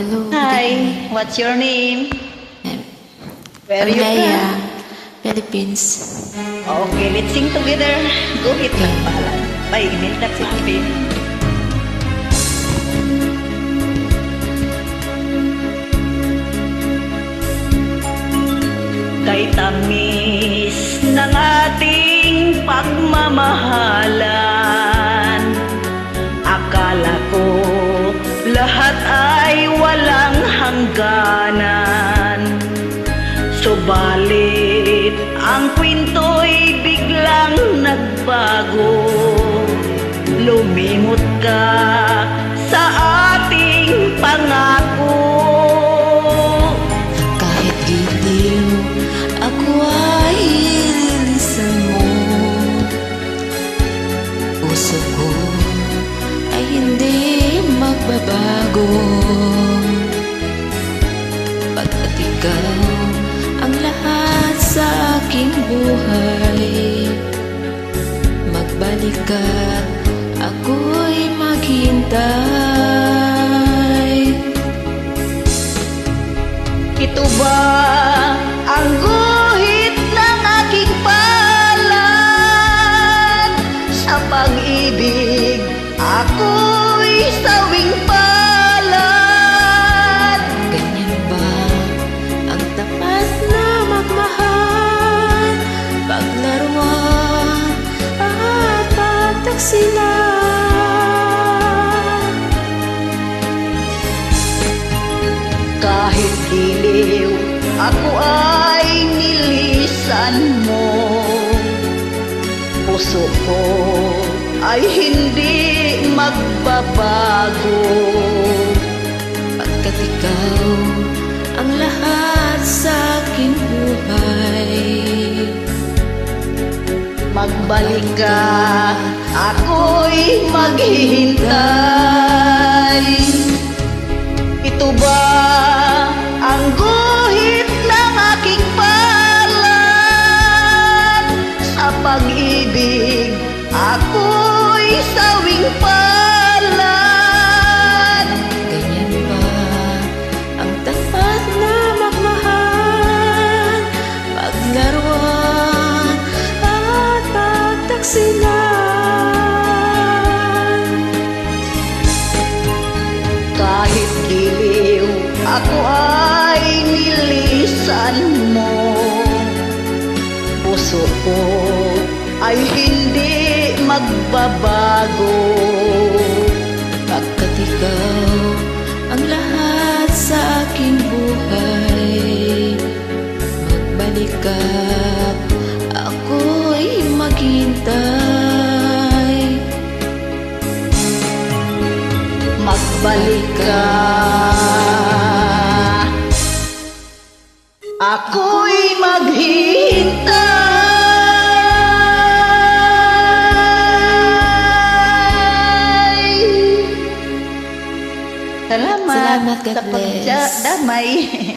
Hello. Hi, what's your name? Where you Alaya, from? Philippines. Okay, let's sing together. Guhit ng palad. Painil na si Pin. Kay tamis ng ating pagmamahalan, akala ko lahat ay walang hangganan. Subalit ang kwinto'y biglang nagbago. Lumimot ka sa ating pangako. Kahit giliw, ako ay ililisan mo. Puso ko ay hindi magbabago. Pagkat ikaw ang lahat sa aking buhay, magbalik ka, ako'y maghintay. Ito ba ang guhit ng aking palad? Sa pag-ibig, ako'y sawing palad. Ganyan ba ang tapat na magmahal? Paglaruan at pagtaksilan. Kahit giliw, ako ay nilisan mo. Puso ko ay hindi magbabago. Pagkat ikaw ang lahat sa aking buhay, Magbalik ka, ako'y maghihintay. Ito ba ang guhit ng aking palad? Sa pag-ibig, ako'y sawing palad. ganyan ba ang tapat na magmahal? Paglaruan at pagtaksilan. Kahit giliw, ako ay nilisan mo. Puso ko ay hindi magbabago. Pagkat ikaw ang lahat sa aking buhay, magbalik ka, ako'y maghintay. Magbalik ka, ako'y maghihintay. Salamat Salamat, God sa bless. pagdamay.